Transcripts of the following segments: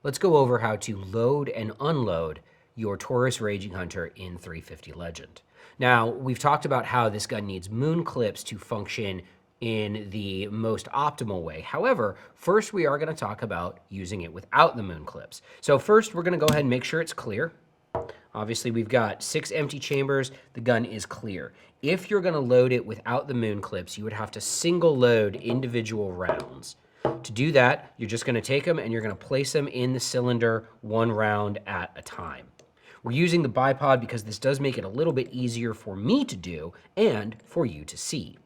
let's go over how to load and unload your Taurus Raging Hunter in 350 Legend. Now, we've talked about how this gun needs moon clips to function in the most optimal way. However, first we are going to talk about using it without the moon clips. So first, we're going to go ahead and make sure it's clear. Obviously, we've got 6 empty chambers. The gun is clear. If you're going to load it without the moon clips, you would have to single load individual rounds. To do that, you're just going to take them and you're going to place them in the cylinder 1 round at a time. We're using the bipod because this does make it a little bit easier for me to do and for you to see.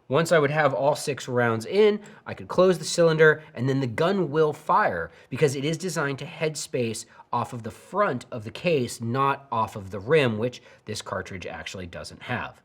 Once I would have all 6 rounds in, I could close the cylinder and then the gun will fire because it is designed to headspace off of the front of the case, not off of the rim, which this cartridge actually doesn't have.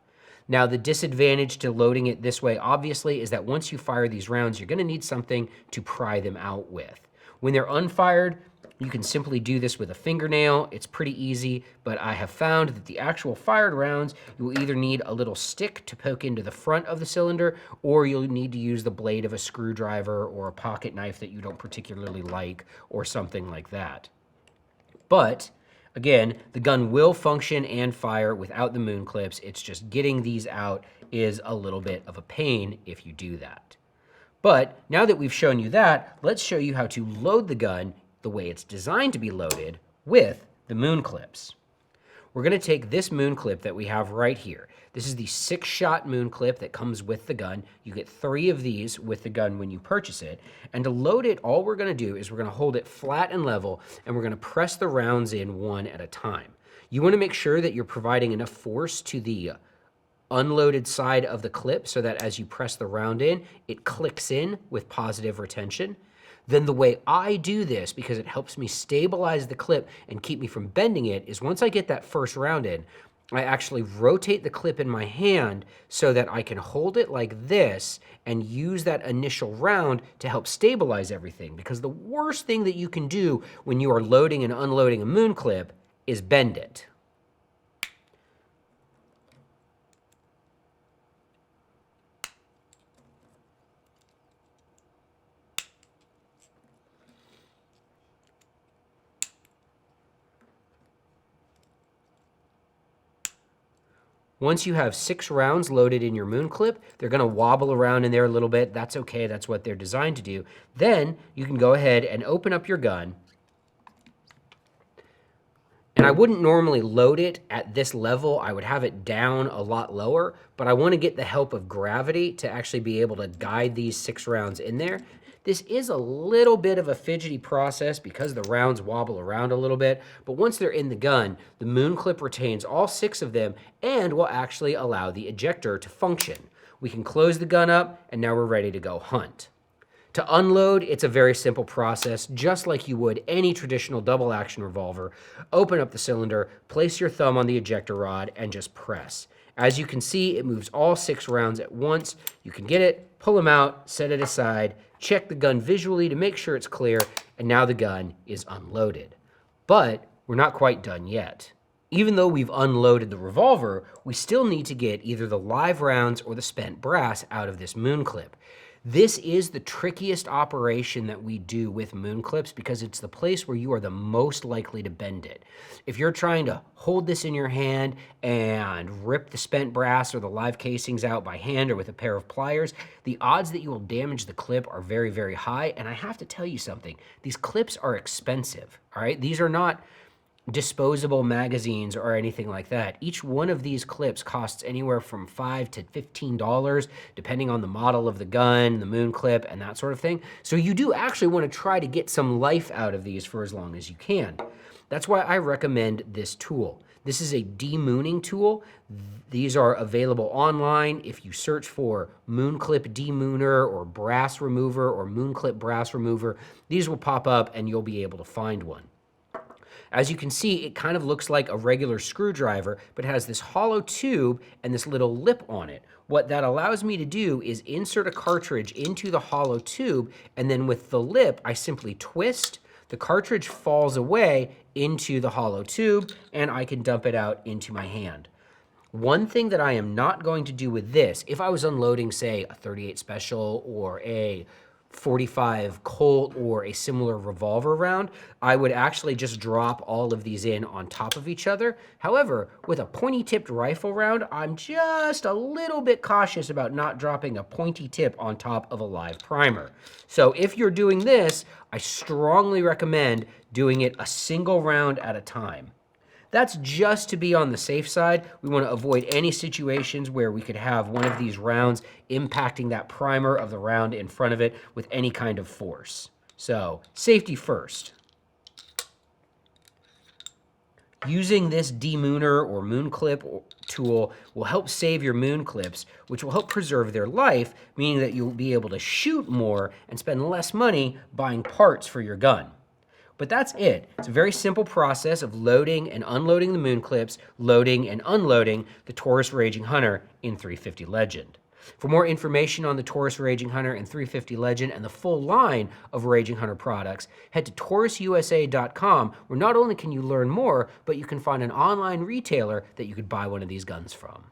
Now, the disadvantage to loading it this way, obviously, is that once you fire these rounds, you're going to need something to pry them out with. When they're unfired, you can simply do this with a fingernail. It's pretty easy, but I have found that the actual fired rounds, you will either need a little stick to poke into the front of the cylinder, or you'll need to use the blade of a screwdriver or a pocket knife that you don't particularly like, or something like that. But again, the gun will function and fire without the moon clips. It's just getting these out is a little bit of a pain if you do that. But now that we've shown you that, let's show you how to load the gun the way it's designed to be loaded with the moon clips. We're going to take this moon clip that we have right here. This is the 6-shot moon clip that comes with the gun. You get 3 of these with the gun when you purchase it. And to load it, all we're going to do is we're going to hold it flat and level, and we're going to press the rounds in 1 at a time. You want to make sure that you're providing enough force to the unloaded side of the clip so that as you press the round in, it clicks in with positive retention. Then the way I do this, because it helps me stabilize the clip and keep me from bending it, is once I get that first round in, I actually rotate the clip in my hand so that I can hold it like this and use that initial round to help stabilize everything. Because the worst thing that you can do when you are loading and unloading a moon clip is bend it. Once you have 6 rounds loaded in your moon clip, they're going to wobble around in there a little bit. That's okay. That's what they're designed to do. Then you can go ahead and open up your gun. And I wouldn't normally load it at this level. I would have it down a lot lower, but I want to get the help of gravity to actually be able to guide these 6 rounds in there. This is a little bit of a fidgety process because the rounds wobble around a little bit, but once they're in the gun, the moon clip retains all 6 of them and will actually allow the ejector to function. We can close the gun up, and now we're ready to go hunt. To unload, it's a very simple process, just like you would any traditional double-action revolver. Open up the cylinder, place your thumb on the ejector rod, and just press. As you can see, it moves all 6 rounds at once. You can get it, pull them out, set it aside, check the gun visually to make sure it's clear, and now the gun is unloaded. But we're not quite done yet. Even though we've unloaded the revolver, we still need to get either the live rounds or the spent brass out of this moon clip. This is the trickiest operation that we do with moon clips because it's the place where you are the most likely to bend it. If you're trying to hold this in your hand and rip the spent brass or the live casings out by hand or with a pair of pliers, the odds that you will damage the clip are very, very high. And I have to tell you something, these clips are expensive, all right? These are not disposable magazines or anything like that. Each one of these clips costs anywhere from $5 to $15, depending on the model of the gun, the moon clip, and that sort of thing. So you do actually want to try to get some life out of these for as long as you can. That's why I recommend this tool. This is a demooning tool. These are available online. If you search for moon clip demooner or brass remover or moon clip brass remover, these will pop up and you'll be able to find one. As you can see, it kind of looks like a regular screwdriver, but has this hollow tube and this little lip on it. What that allows me to do is insert a cartridge into the hollow tube, and then with the lip, I simply twist. The cartridge falls away into the hollow tube, and I can dump it out into my hand. One thing that I am not going to do with this, if I was unloading, say, a .38 Special or a .45 Colt or a similar revolver round, I would actually just drop all of these in on top of each other. However, with a pointy-tipped rifle round, I'm just a little bit cautious about not dropping a pointy tip on top of a live primer. So if you're doing this, I strongly recommend doing it a single round at a time. That's just to be on the safe side. We want to avoid any situations where we could have one of these rounds impacting that primer of the round in front of it with any kind of force. So, safety first. Using this demooner or moon clip tool will help save your moon clips, which will help preserve their life, meaning that you'll be able to shoot more and spend less money buying parts for your gun. But that's it. It's a very simple process of loading and unloading the moon clips, loading and unloading the Taurus Raging Hunter in 350 Legend. For more information on the Taurus Raging Hunter and 350 Legend and the full line of Raging Hunter products, head to taurususa.com, where not only can you learn more, but you can find an online retailer that you could buy one of these guns from.